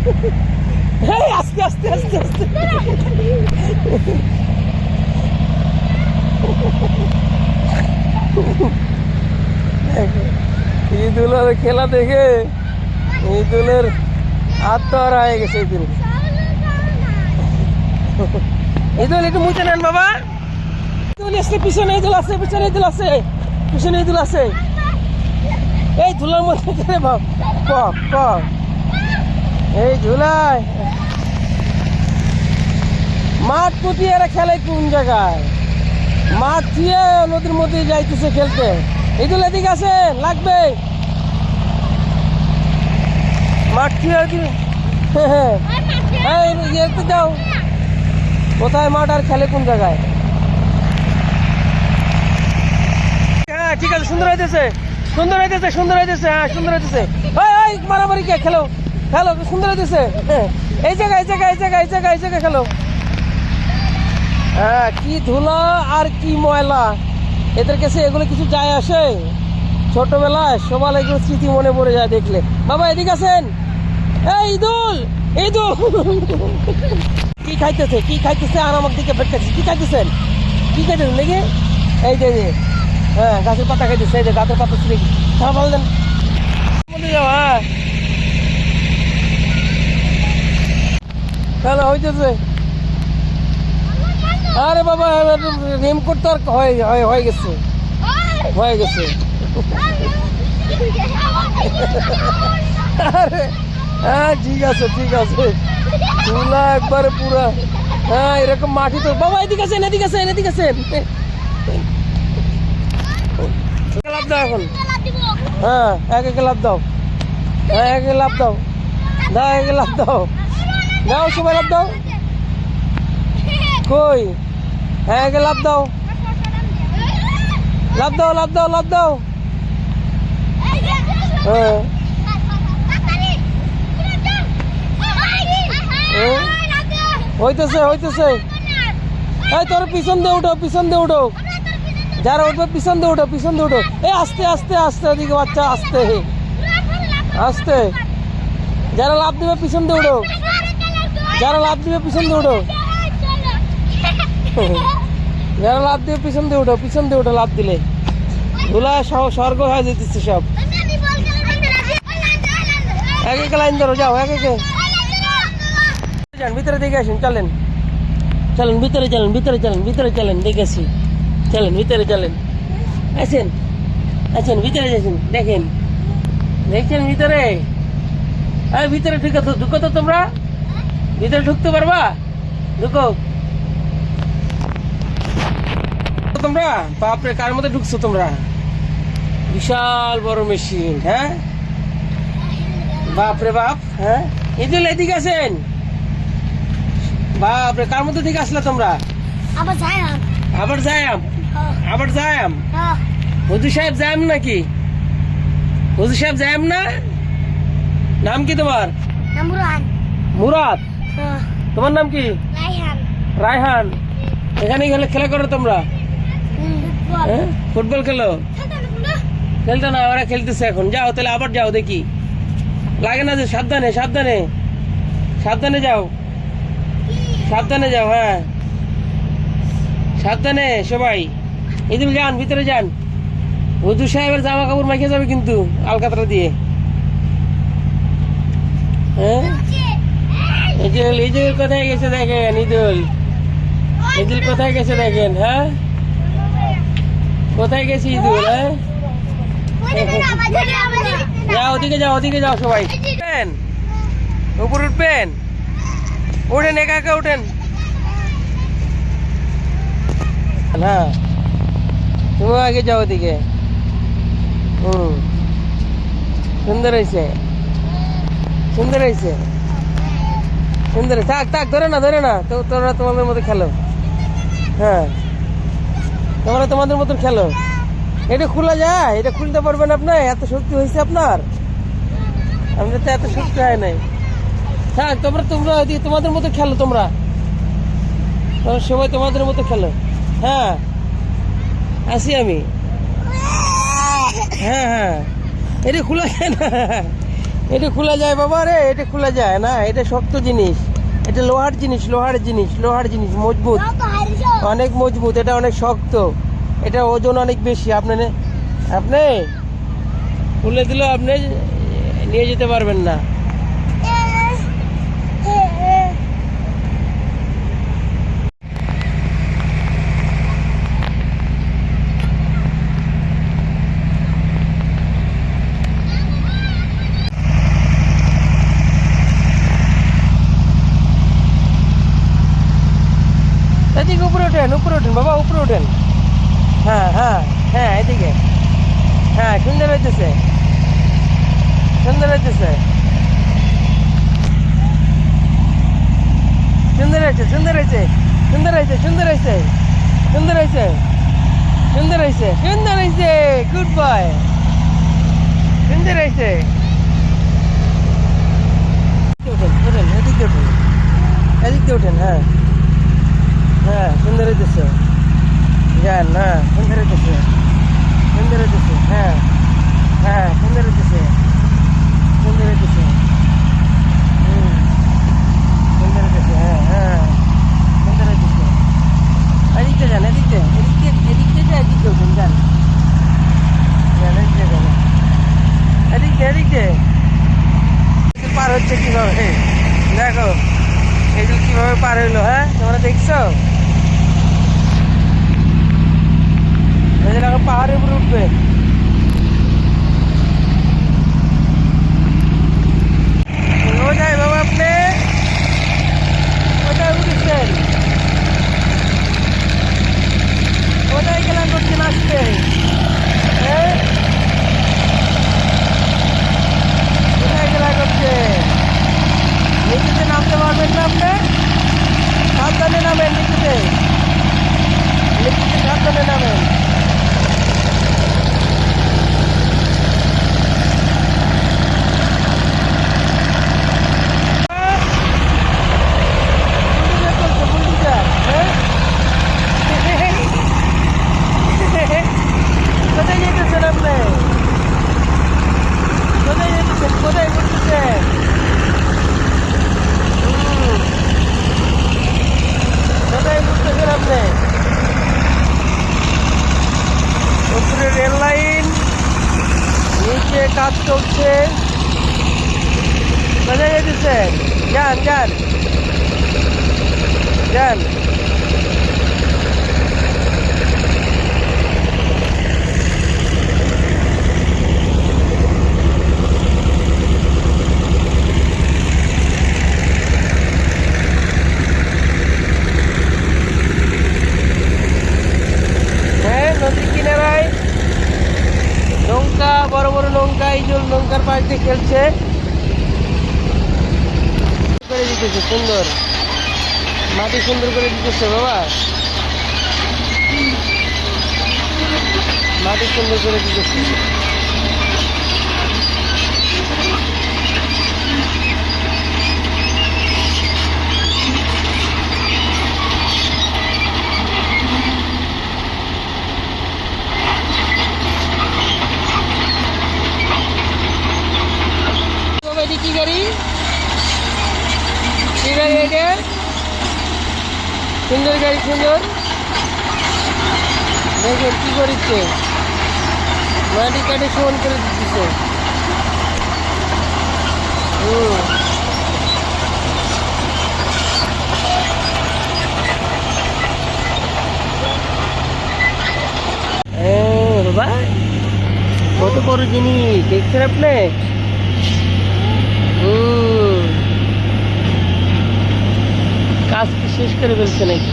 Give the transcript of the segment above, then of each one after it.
এই আস্তে আস্তে আস্তে আস্তে ঈদুলের খেলা দেখে ঈদুলের আত্মহারা হয়ে গেছে। ঈদুল একটু মুছে নেন বাবা। ঈদুল আসছে, পিছনে ঈদুল আছে, পিছনে ঈদুল আছে, পিছনে ঈদুল আছে। এই ধুলার মধ্যে এই ধুলায় মাঠ পুঁতি এরা খেলে কোন জায়গায়? মাঠ দিয়ে নদীর মধ্যে যাইতেছে খেলতে। ঈদুল এদিকে আছে, লাগবে মাঠ দিয়ে ইয়েতে যাও। কোথায় মাঠ আর খেলে কোন জায়গায়? হ্যাঁ ঠিক আছে, সুন্দর হইতেছে, সুন্দর হইতেছে, সুন্দর হইতেছে, হ্যাঁ সুন্দর হইতেছে। এই মারামারি কে? খেলো খেলো, সুন্দর হইতেছে। এই জায়গায় এই জায়গায় এই জায়গায় এই জায়গায় এই জায়গায় খেলো। হ্যাঁ কি ধুলা আর কি ময়লা, এদের কাছে এগুলো কিছু যায় আসে? ছোটবেলায় সবার এগুলো স্মৃতি মনে পড়ে যায় দেখলে। বাবা এদিকে আছেন? এই ঈদুল, ঈদুল কি খাইতেছে, কি খাইতেছে? আর আমার দিকে ফেটকাছে, কি খাইতেছেন, কি খাইতেছেন দেখি? এই যে হ্যাঁ গাছের পাতা খাইতেছে, এই যে গাছের পাতা ছিল, খাওয়া বললেন হ্যাঁ খেলা হইতেছে। আরে বাবা রেমকোট তো আর হয়ে গেছে, হয়ে গেছে। আরে হ্যাঁ ঠিক আছে ঠিক আছে, চুলা একবারে পুরা। হ্যাঁ এরকম মাটি তো। বাবা এদিকে আছেন, এদিকে আছেন, এদিকে আছেন। লাভ দাও এখন, হ্যাঁ এক একে লাভ দাও, হ্যাঁ এক একে লাভ দাও, দাও এক একে লাভ দাও, দাও সবাই লাভ দাও। কই? হ্যাঁ একে লাভ দাও, লাভ দাও, লাভ দাও, লাভ দাও। হ্যাঁ হইতেছে হইতেছে। এই তোর পিছন দিয়ে উঠো, পিছন দিয়ে উঠো, যারা উঠবে পিছন দিয়ে উঠো, পিছন দিয়ে উঠো। এই আস্তে আস্তে আস্তে, ওদিকে বাচ্চা আস্তে আস্তে। যারা লাভ দিবে পিছন দিয়ে উঠো, যারা লাভ দিবে পিছন দিয়ে উঠো, যারা লাভ দিবে পিছন দিয়ে উঠো, পিছন দিয়ে উঠো। লাভ দিলে ধুলা স্বর্গ হয়ে যেতেছে সব। এক একে লাইন ধরো, যাও এক একে যান, ভিতরে দেখে আসেন। চলেন চলেন ভিতরে চলেন, ভিতরে চলেন, ভিতরে চলেন, দেখেছি। চলেন ভিতরে চলেন, আসেন আসেন ভিতরে যাচ্ছেন, দেখেন দেখছেন ভিতরে। আর ভিতরে ঢুকে তো, ঢুকো তো তোমরা, ভিতরে ঢুকতে পারবা? ঢুকো তোমরা। বাপরে কার মধ্যে ঢুকছো তোমরা? বিশাল বড় মেশিন। হ্যাঁ বাপরে বাপ। হ্যাঁ ঈদুল এদিকে আছেন? বাপরে কার মধ্যে থেকে আসলে তোমরা? আবার যায়াম, আবার যায়াম, আবার যায়াম। হুজুর সাহেব যায়াম নাকি? হুজুর সাহেব যায়াম না? নাম কি তোমার? মুরাদ। তোমার নাম কি? রায়হান। এখানে গেলে খেলা করো তোমরা? ফুটবল খেলো? খেলতে না, ওরা খেলতেছে এখন। যাও তাহলে, আবার যাও দেখি। লাগে না যে, সাবধানে সাবধানে সাবধানে যাও, সাবধানে যাও। হ্যাঁ সাবধানে সবাই। ঈদুল যান, ভিতরে যান। হুজুর সাহেবের জামা কাপড় মাইকে যাবে কিন্তু আলকাতরা দিয়ে। হ্যাঁ ঈদুল, ঈদুল কোথায় গেছে দেখেন। ঈদুল, ঈদুল কোথায় গেছে দেখেন। হ্যাঁ কোথায় গেছে ঈদুল? হ্যাঁ যাও ওদিকে, যাও ওদিকে যাও সবাই। উপরে উঠবেন, উঠেন একা একা উঠেন। না তুমি আগে যাও ওদিকে। সুন্দর হয়েছে, সুন্দর হয়েছে, সুন্দর। থাক থাক, ধরে না ধরে না, তো তোমরা তোমাদের মতো খেলো। হ্যাঁ তোমরা তোমাদের মতন খেলো। এটা খোলা যায়? এটা খুলতে পারবেন আপনার? এত শক্তি হয়েছে আপনার? আমাদের তো এত শক্তি হয় নাই। থাক তোমরা, তোমরা তোমাদের মতো খেলো। তোমরা সবাই তোমাদের মতো খেলো। হ্যাঁ আসি আমি। হ্যাঁ হ্যাঁ এটা খোলা যায় না, এটা খোলা যায় বাবা রে, এটা খোলা যায় না, এটা শক্ত জিনিস, এটা লোহার জিনিস, লোহার জিনিস, লোহার জিনিস, মজবুত, অনেক মজবুত, এটা অনেক শক্ত, এটা ওজন অনেক বেশি। আপনি আপনি খুলে দিলেও আপনি নিয়ে যেতে পারবেন না। এদিকে উপরে ওঠেন, উপরে ওঠেন বাবা, উপরে ওঠেন। হ্যাঁ হ্যাঁ হ্যাঁ, এদিকে, হ্যাঁ, সুন্দর হইতেছে, সুন্দর হইতেছে, সুন্দর হয়েছে, সুন্দর হয়েছে, সুন্দর হয়েছে, সুন্দর হয়েছে, সুন্দর হয়েছে, সুন্দর হয়েছে, সুন্দর হয়েছে, গুড বয়, সুন্দর হয়েছে। ওঠেন ওঠেন, এদিকে ওঠেন, এদিকে ওঠেন, হ্যাঁ হ্যাঁ, সুন্দর হইতেছে, যান, হ্যাঁ, সুন্দর হইতেছে, সুন্দর হইতেছে, হ্যাঁ হ্যাঁ, সুন্দর হইতেছে, সুন্দর হইতেছে, সুন্দর হইতেছে, হ্যাঁ হ্যাঁ, সুন্দর হইতেছে। এদিকটা যান, এদিকটা, এদিকটা, এদিকটা যা, এদিকটা উঠুন, যান, যান, এদিকটা যান, এদিকটা, এদিকটা। পার হচ্ছে কিভাবে দেখো, এগুলো কিভাবে পার হইলো, হ্যাঁ তোমরা দেখছো? পাহাড়ের উপরে উঠবে, কোথায় বাবা আপনি, কোথায় উঠেছেন, কোথায় খেলা করছেন আসতে, হ্যাঁ কোথায় খেলা করছেন? নিচেতে নামতে পারবেন না আপনি? সাবধানে নামেন, নিচেতে, নিচেতে সাবধানে নামেন। কোথায় যেতেছেন আপনি, কোথায় যেতেছেন, কোথায় ঘুরতেছেন? কোথায় ঘুরতেছেন আপনি? উপরে রেল লাইন, নিচে কাজ চলছে, কোথায় যেতেছেন? যান যান যান। নদীর কিনারায় নৌকা, বড় বড় নৌকা, এই যে নৌকার পাশ দিয়ে খেলছে, করে দিতেছে সুন্দর, মাটি সুন্দর করে দিতেছে বাবা, মাটি সুন্দর করে দিতেছে। কি গাড়ি, কি গাড়ি এটা, সুন্দর গাড়ি, সুন্দর, দেখেন কি করিচ্ছে, মাটি কাটে সমান করে দিচ্ছে। বাবা কত বড় জিনিস দেখছেন আপনি, কাজ কি শেষ করে ফেলছে নাকি,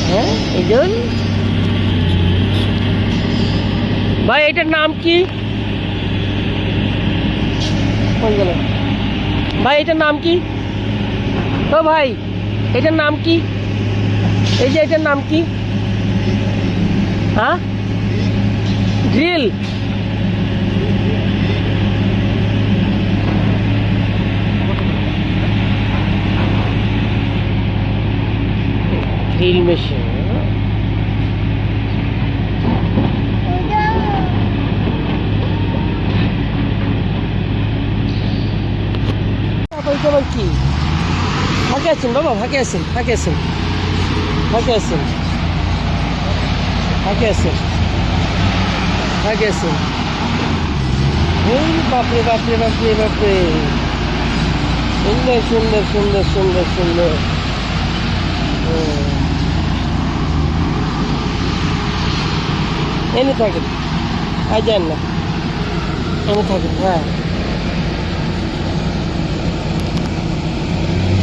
হ্যাঁ এই জন্য। ভাই এটার নাম কি, ভাই এটার নাম কি, ও ভাই এটার নাম কি, এই যে এটার নাম কি, হ্যাঁ ড্রিল, ড্রিল মেশিন। কেমন কি ফাঁকে আছেন বাবা, ফাঁকে আছেন, ফাঁকে আছেন, ফাঁকে আছেন, ফাঁকে আছেন, ফাঁকে আছেন। এই বাপরে বাপরে বাপরে বাপরে, সুন্দর সুন্দর সুন্দর সুন্দর সুন্দর। এনে থাকেন, আর যান না, এনে থাকেন। হ্যাঁ,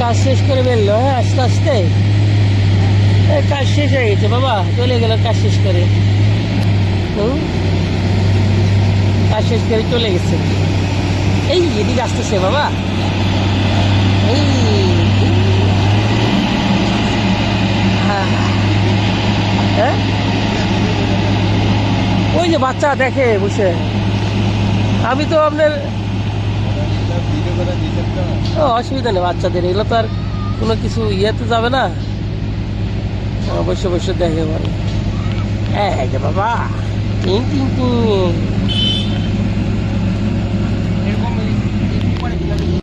কাজ শেষ করে বেরলো। হ্যাঁ, আস্তে আস্তে কাজ শেষ হয়ে গেছে বাবা, চলে গেল কাজ শেষ করে। কাজ শেষ করে চলে গেছে। এই এদিকে আসতেছে বাবা, এই হ্যাঁ হ্যাঁ, ওই যে বাচ্চা দেখে বসে। আমি তো আপনার অসুবিধা নেই, বাচ্চাদের এগুলো তো আর কোনো কিছু ইয়েতে যাবে না, বসে বসে দেখে বলে। হ্যাঁ বাবা, টিং টিং টিং।